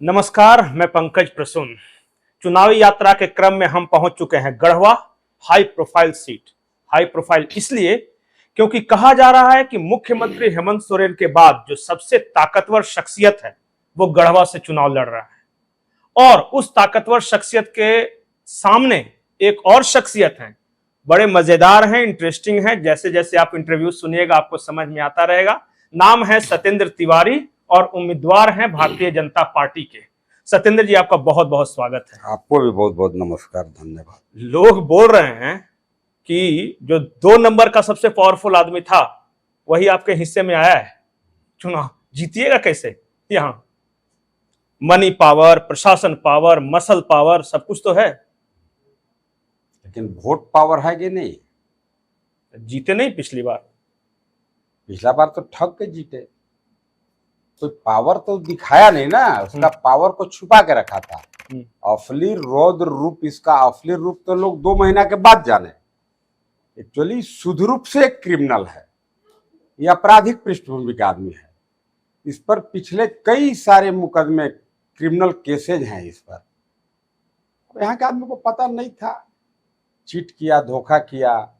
नमस्कार, मैं पंकज प्रसून। चुनावी यात्रा के क्रम में हम पहुंच चुके हैं Garhwa. High profile seat. High profile इसलिए क्योंकि कहा जा रहा है कि मुख्यमंत्री हेमंत सोरेन के बाद जो सबसे ताकतवर शख्सियत है वो गढ़वा से चुनाव लड़ रहा है। और उस ताकतवर शख्सियत के सामने एक और शख्सियत है, बड़े मजेदार हैं, इंटरेस्टिंग हैं। जैसे जैसे आप इंटरव्यू सुनिएगा आपको समझ में आता रहेगा। नाम है सत्येंद्र तिवारी और उम्मीदवार हैं भारतीय जनता पार्टी के। सत्येंद्र जी, आपका बहुत बहुत स्वागत है। आपको भी बहुत बहुत नमस्कार, धन्यवाद। लोग बोल रहे हैं कि जो 2 नंबर का सबसे पावरफुल आदमी था वही आपके हिस्से में आया है। चुनाव जीतिएगा कैसे? यहां मनी पावर, प्रशासन पावर, मसल पावर सब कुछ तो है, लेकिन वोट पावर है कि नहीं? जीते नहीं पिछली बार। पिछला बार तो ठग के जीते, कोई पावर तो दिखाया नहीं ना, उसका पावर को छुपा के रखा था। असली रौद्र रूप, इसका असली रूप तो लोग 2 महीना के बाद जाने। एक्चुअली शुद्ध रूप से एक क्रिमिनल है, ये आपराधिक पृष्ठभूमि का आदमी है। इस पर पिछले कई सारे मुकदमे, क्रिमिनल केसेज हैं इस पर। यहाँ के आदमी को पता नहीं था, चीट किया, धोखा किया,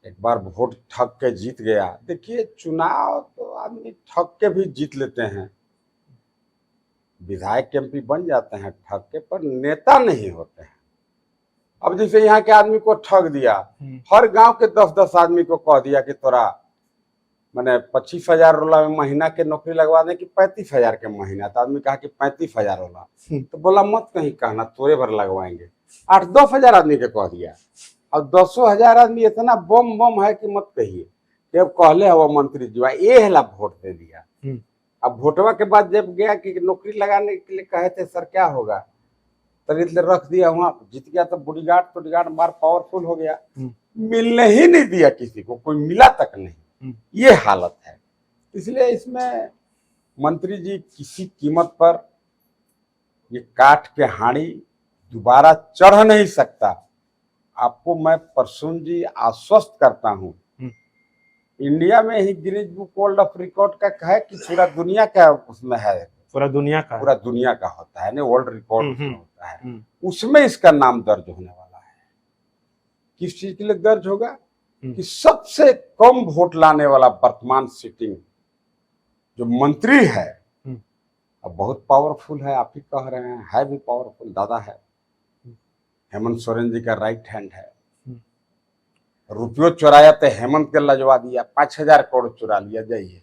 एक बार वोट ठग के जीत गया। देखिए, चुनाव तो आदमी ठग के भी जीत लेते हैं, विधायक एमपी बन जाते हैं ठग के, पर नेता नहीं होते हैं। अब जैसे यहाँ के आदमी को ठग दिया, हर गांव के 10-10 आदमी को कह दिया कि तोरा मैंने 25,000 रोला में महीना के नौकरी लगवा दे कि 35,000 के महीना। तो आदमी कहा कि 35,000 रोला, तो बोला मत कहीं कहना, तोरे भर लगवाएंगे। 8-10 हजार आदमी के कह दिया। अब 10,000 आदमी इतना बम बम है कि मत कहिए। जब कहले हवा मंत्री जी ये हला वोट दे दिया। अब वोटवा के बाद जब गया कि नौकरी लगाने के लिए कहे थे सर क्या होगा, तभी रख दिया, वहां जीत गया। तो बॉडीगार्ड मार पावरफुल हो गया, मिलने ही नहीं दिया किसी को, कोई मिला तक नहीं। ये हालत है। इसलिए इसमें मंत्री जी किसी कीमत पर ये काठ के हाड़ी दोबारा चढ़ नहीं सकता। आपको मैं प्रसून जी आश्वस्त करता हूं, इंडिया में ही Guinness book world of record का है कि पूरा दुनिया का उसमें है, पूरा दुनिया का होता है ना, वर्ल्ड रिकॉर्ड होता है, उसमें इसका नाम दर्ज होने वाला है। किस चीज के लिए दर्ज होगा? कि सबसे कम वोट लाने वाला वर्तमान सिटिंग जो मंत्री है, अब बहुत पावरफुल है, आप ही कह रहे हैं, है भी पावरफुल, दादा है, हेमंत सोरेन जी का राइट हैंड है। रुपयो चुराया तो हेमंत के लजवा दिया, 5,000 करोड़ चुरा लिया। जाइए,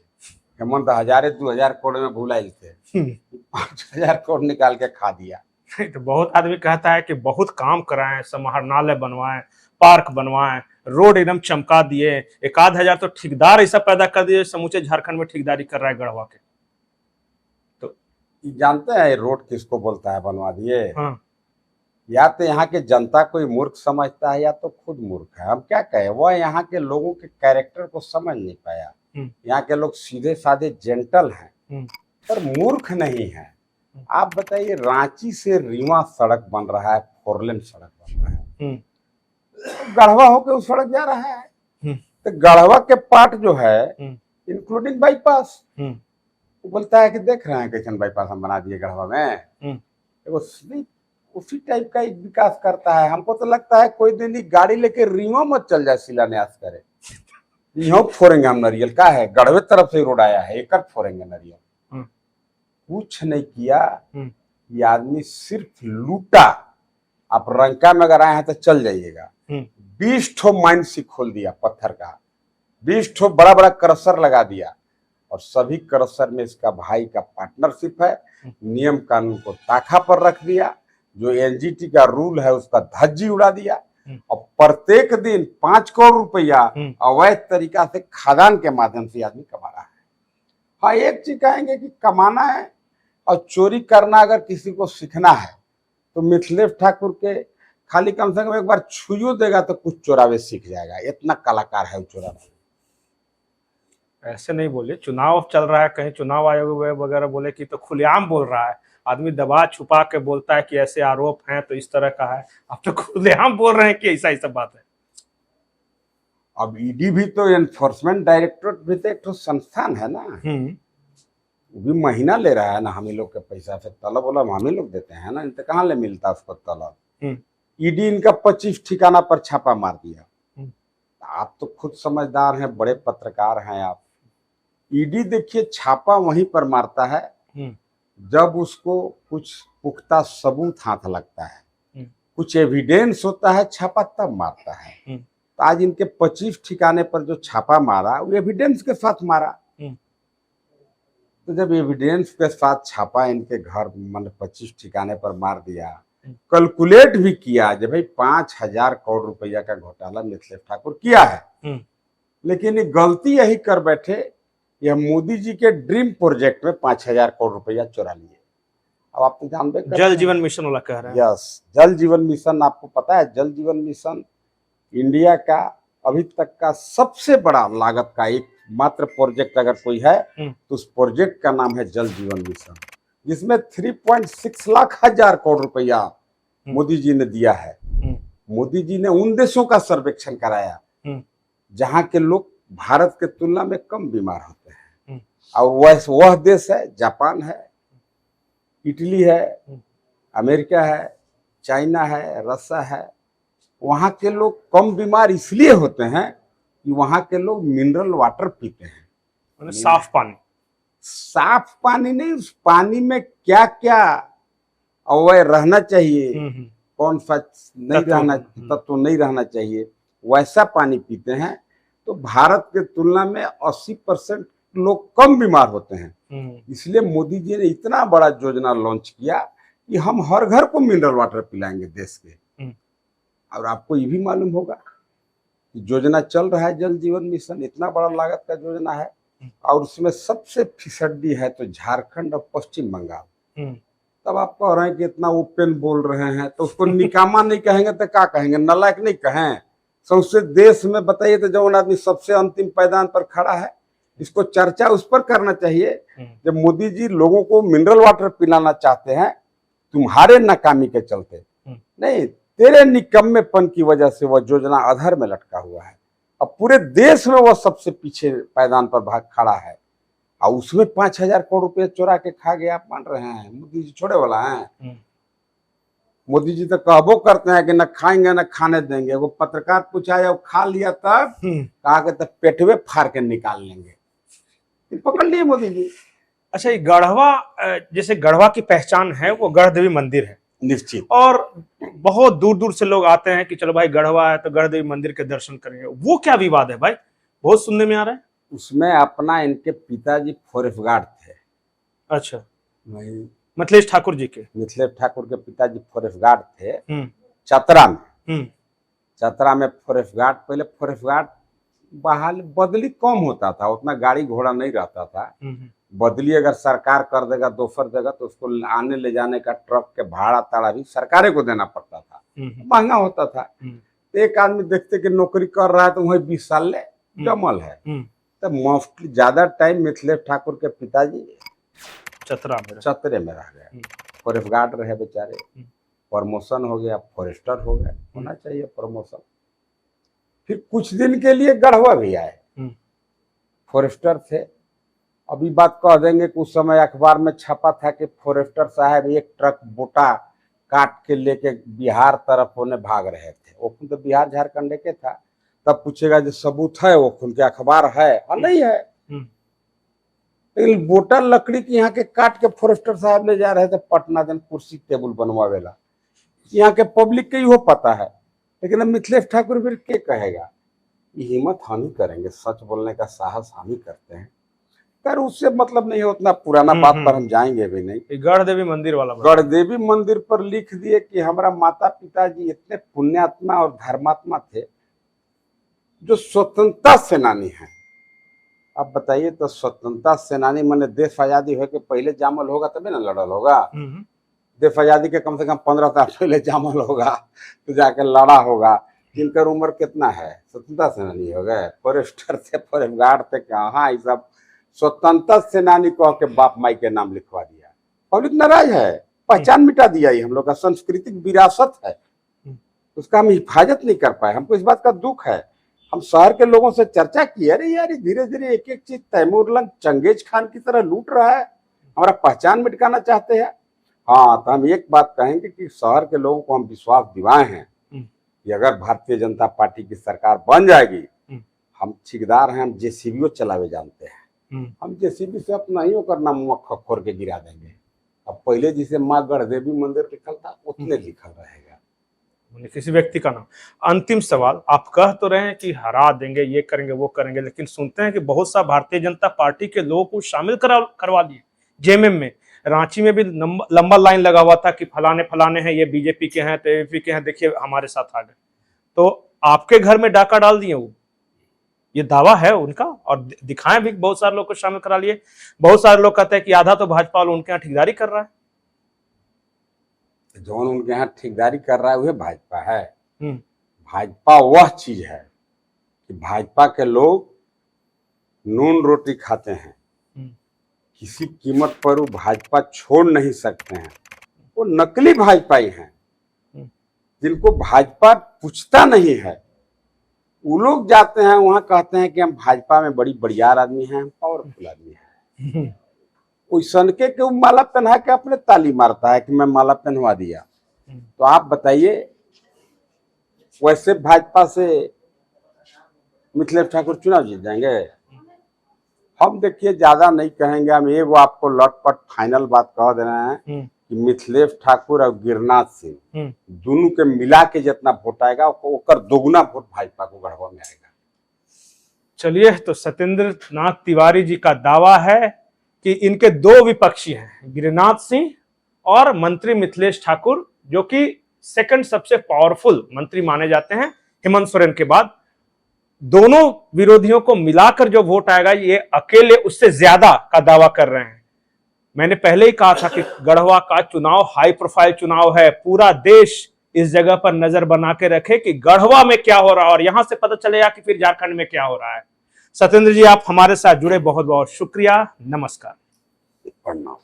हेमंत 1,000-2,000 करोड़ में भुलाइल थे, 5,000 करोड़ निकाल के खा दिया। तो बहुत आदमी कहता है कि बहुत काम कराएं, समाहरणालय बनवाएं, पार्क बनवाएं, रोड एकदम चमका दिए। 1,000 तो ठेकेदार ऐसा पैदा कर दिए, समूचे झारखंड में ठेकेदारी कर रहा है गढ़वा के। तो जानते हैं रोड किसको बोलता है बनवा दिए? या तो यहाँ के जनता कोई मूर्ख समझता है या तो खुद मूर्ख है। हम क्या कहें, वह यहाँ के लोगों के कैरेक्टर को समझ नहीं पाया। यहाँ के लोग सीधे साधे जेंटल हैं, पर मूर्ख नहीं है। आप बताइए, रांची से रीवा सड़क बन रहा है, 4 लेन सड़क बन रहा है, गढ़वा होकर उस सड़क जा रहा है। तो गढ़वा के पार्ट जो है इंक्लूडिंग बाईपास, वो बोलता है कि देख रहे हैं कैसे बाईपास हम बना दिए गढ़वा में। उसी टाइप का एक विकास करता है। हमको तो लगता है कोई दिन ही गाड़ी लेके रीवा मत चल जाए, शिलान्यास करे, यहाँ फोड़ेंगे हम नरियल। का है, गढ़वे तरफ से रोड आया है, एक फोड़ेंगे नरियल। कुछ नहीं किया ये आदमी, सिर्फ लूटा। आप रंका में अगर आए हैं तो चल जाइएगा, 20 ठो माइन सी खोल दिया पत्थर का, 20 ठो बड़ा बड़ा क्रशर लगा दिया, और सभी क्रशर में इसका भाई का पार्टनरशिप है। नियम कानून को ताखा पर रख दिया, जो एनजीटी का रूल है उसका धज्जी उड़ा दिया, और प्रत्येक दिन 5 करोड़ रुपया अवैध तरीका से खादान के माध्यम से आदमी कमा रहा है। हाँ, एक चीज कहेंगे कि कमाना है और चोरी करना अगर किसी को सीखना है तो मिथिलेश ठाकुर के खाली कम से कम एक बार छुइयो देगा तो कुछ चोरावे सीख जाएगा, इतना कलाकार है वो चोरावे। ऐसे नहीं बोले, चुनाव चल रहा है, कहीं चुनाव आयोग वगैरह बोले कि तो खुलेआम बोल रहा है। आदमी दबा छुपा के बोलता है कि ऐसे आरोप हैं तो इस तरह का है, आप तो खुलेआम बोल रहे हैं कि ऐसा ऐसा बात है। अब ईडी भी तो एनफोर्समेंट डायरेक्टोरेट भी तो एक संस्थान है ना, वो भी महीना ले रहा है ना हम ही लोग के पैसा से, तलब वलब हम ही लोग देते हैं ना, इनसे कहाँ ले मिलता उसको तलब। ईडी इनका 25 ठिकाना पर छापा मार दिया। आप तो खुद समझदार हैं, बड़े पत्रकार हैं आप। ईडी देखिए छापा वहीं पर मारता है जब उसको कुछ पुख्ता सबूत हाथ लगता है, कुछ एविडेंस होता है, छापा तब मारता है। तो आज इनके 25 ठिकाने पर जो छापा मारा वो एविडेंस के साथ मारा। तो जब एविडेंस के साथ छापा इनके घर मतलब 25 ठिकाने पर मार दिया, कैलकुलेट भी किया जब भाई 5,000 करोड़ रुपया का घोटाला मिथिलेश ठाकुर किया है, लेकिन ये गलती यही कर बैठे, यह मोदी जी के ड्रीम प्रोजेक्ट में 5,000 करोड़ रुपया चुरा लिए। अब आप तो जानते हैं जल जीवन मिशन वाला कह रहे हैं। यस, जल जीवन मिशन, आपको पता है जल जीवन मिशन इंडिया का अभी तक का सबसे बड़ा लागत का एक मात्र प्रोजेक्ट अगर कोई है तो उस प्रोजेक्ट का नाम है जल जीवन मिशन, जिसमें 3.6 लाख हजार करोड़ रुपया मोदी जी ने दिया है। मोदी जी ने उन देशों का सर्वेक्षण कराया जहां के लोग भारत के तुलना में कम बीमार होते हैं, और वह देश है जापान है, इटली है, अमेरिका है, चाइना है, रसिया है। वहाँ के लोग कम बीमार इसलिए होते हैं कि वहाँ के लोग मिनरल वाटर पीते हैं, साफ पानी। साफ पानी नहीं, उस पानी में क्या क्या अवयव रहना चाहिए, कौन सा नहीं रहना तत्व नहीं रहना चाहिए, वैसा पानी पीते हैं। तो भारत के तुलना में 80% लोग कम बीमार होते हैं। इसलिए मोदी जी ने इतना बड़ा योजना लॉन्च किया कि हम हर घर को मिनरल वाटर पिलाएंगे देश के। और आपको ये भी मालूम होगा कि योजना चल रहा है जल जीवन मिशन, इतना बड़ा लागत का योजना है, और उसमें सबसे फिसड्डी है तो झारखंड और पश्चिम बंगाल। तब आप कह रहे हैं कि इतना ओपन बोल रहे हैं, तो उसको निकामा नहीं कहेंगे तो क्या कहेंगे, नालायक नहीं कहें। सौंसे देश में बताइए तो जौन आदमी सबसे अंतिम पायदान पर खड़ा है, इसको चर्चा उस पर करना चाहिए। जब मोदी जी लोगों को मिनरल वाटर पिलाना चाहते हैं तुम्हारे नाकामी के चलते, नहीं तेरे निकम्मेपन की वजह से वह योजना अधर में लटका हुआ है। अब पूरे देश में वह सबसे पीछे पायदान पर भाग खड़ा है, और उसमें 5,000 करोड़ रुपए चुरा के खा गया। आप मान रहे हैं मोदी जी छोड़े वाला है? मोदी जी तो कहबो करते हैं कि न खाएंगे न खाने देंगे। वो पत्रकार पूछा जब खा लिया तब कहा कि तब पेटवे फाड़ के निकाल लेंगे, पकड़ लिए मोदी जी। अच्छा, ये गढ़वा, जैसे गढ़वा की पहचान है वो गढ़ देवी मंदिर है निश्चित, और बहुत दूर दूर से लोग आते हैं कि चलो भाई गढ़वा है तो गढ़ देवी मंदिर के दर्शन करेंगे। वो क्या विवाद है भाई, बहुत सुनने में आ रहा है। उसमें अपना इनके पिताजी फॉरेस्ट गार्ड थे। अच्छा, मिथिलेश ठाकुर जी के? मिथिलेश ठाकुर के पिताजी फॉरेस्ट गार्ड थे चतरा में। चतरा में फॉरेस्ट गार्ड, पहले फॉरेस्ट गार्ड बहाल बदली कम होता था, उतना गाड़ी घोड़ा नहीं रहता था। बदली अगर सरकार कर देगा दोसर जगह तो उसको आने ले जाने का ट्रक के भाड़ा ताड़ा भी सरकारे को देना पड़ता था, महंगा होता था। तो एक आदमी देखते कि नौकरी कर रहा है तो वही 20 साल ले जमल है, तो मोस्टली ज्यादा टाइम मिथिलेश ठाकुर के पिताजी चतरे में रह गए। फॉरेस्ट गार्ड रहे बेचारे, प्रमोशन हो गया, फॉरेस्टर हो गए, होना चाहिए प्रमोशन। फिर कुछ दिन के लिए गढ़वा भी आए, फॉरेस्टर थे। अभी बात कह देंगे कि उस समय अखबार में छपा था कि फॉरेस्टर साहब एक ट्रक बोटा काट के लेके बिहार तरफ होने भाग रहे थे। वो खून तो बिहार झारखंड के था। तब पूछेगा जो सबूत है वो खून के अखबार है? नहीं है। लेकिन बोटा लकड़ी की यहाँ के काट के फॉरेस्टर साहब ले जा रहे थे पटना, दिन कुर्सी टेबुल बनवावेला। यहाँ के पब्लिक के ही पता है, लेकिन अब मिथिलेश ठाकुर फिर क्या कहेगा? हिम्मत हम ही करेंगे, सच बोलने का साहस हम ही करते हैं। पर उससे मतलब नहीं है, उतना पुराना बात पर हम जाएंगे भी नहीं। गढ़ देवी मंदिर वाला, गढ़ देवी मंदिर पर लिख दिए कि हमारा माता पिताजी इतने पुण्यात्मा और धर्मात्मा थे जो स्वतंत्रता सेनानी हैं। अब बताइए, तो स्वतंत्रता सेनानी माने देश आजादी हो के पहले जामल होगा तभी ना लड़ल होगा। देश आजादी के कम से कम 15 साल पहले जामल होगा तो जाके लड़ा होगा। जिनका उम्र कितना है, स्वतंत्रता सेनानी हो गए, फॉरेस्टर थे, फॉरेस्ट गार्ड थे, कहाँ ये सब स्वतंत्रता सेनानी कह के बाप माई के नाम लिखवा दिया। पब्लिक नाराज है, पहचान मिटा दिया। ये हम लोग का सांस्कृतिक विरासत है, उसका हम हिफाजत नहीं कर पाए। हमको इस बात का दुख है। हम शहर के लोगों से चर्चा की, अरे यार धीरे धीरे एक एक चीज तैमूर लंग चंगेज खान की तरह लूट रहा है। हमारा पहचान मिटकाना चाहते हैं। हाँ, तो हम एक बात कहेंगे कि शहर के लोगों को हम विश्वास दिलाए हैं कि अगर भारतीय जनता पार्टी की सरकार बन जाएगी, हम ठेकेदार हैं, हम जेसीबी चलावे जानते हैं, हम जेसीबी से अपना ही होकर नाम खखोर के गिरा देंगे। अब पहले जिसे माँ गढ़देवी मंदिर लिखल था उतने लिखल रहेगा, किसी व्यक्ति का नाम। अंतिम सवाल, आप कह तो रहे हैं कि हरा देंगे, ये करेंगे वो करेंगे, लेकिन सुनते हैं कि बहुत सा भारतीय जनता पार्टी के लोगों को शामिल करवा दिए जेएमएम में। रांची में भी लंबा लाइन लगा हुआ था कि फलाने फलाने हैं, ये बीजेपी के हैं, तो एबीपी के हैं, देखिए हमारे साथ आ गए। तो आपके घर में डाका डाल दिए वो, ये दावा है उनका, और दिखाएं भी, बहुत सारे लोग को शामिल करा लिए। बहुत सारे लोग कहते हैं कि आधा तो भाजपा वालों उनके यहाँ ठेकेदारी कर रहा है। जो उनके यहाँ ठेकेदारी कर रहा है वह भाजपा है। भाजपा वह चीज है कि भाजपा के लोग नून रोटी खाते हैं, किसी कीमत पर वो भाजपा छोड़ नहीं सकते हैं। वो नकली भाजपाई हैं जिनको भाजपा पूछता नहीं है। वो लोग जाते हैं वहां, कहते हैं कि हम भाजपा में बड़ी बढ़ियार आदमी हैं, पावरफुल आदमी हैं। कोई सनके के माला पहना के अपने ताली मारता है कि मैं माला पहनवा दिया। तो आप बताइए, वैसे भाजपा से मिथिलेश ठाकुर चुनाव जीत जाएंगे? हम देखिए ज्यादा नहीं कहेंगे, हम ये वो आपको लटपट फाइनल बात कह दे रहे हैं कि मिथिलेश ठाकुर और गिरिनाथ सिंह दोनों के मिला के जितना वोट आएगा ओकर दोगुना वोट भाजपा को गढ़वा में आएगा। चलिए, तो सत्येंद्र नाथ तिवारी जी का दावा है कि इनके दो विपक्षी हैं, गिरिनाथ सिंह और मंत्री मिथिलेश ठाकुर, जो कि सेकंड सबसे पावरफुल मंत्री माने जाते हैं हेमंत सोरेन के बाद। दोनों विरोधियों को मिलाकर जो वोट आएगा, ये अकेले उससे ज्यादा का दावा कर रहे हैं। मैंने पहले ही कहा था कि गढ़वा का चुनाव हाई प्रोफाइल चुनाव है। पूरा देश इस जगह पर नजर बना के रखे कि गढ़वा में क्या हो रहा है, और यहां से पता चलेगा कि फिर झारखंड में क्या हो रहा है। सत्येंद्र जी, आप हमारे साथ जुड़े, बहुत बहुत शुक्रिया। नमस्कार। प्रणाम।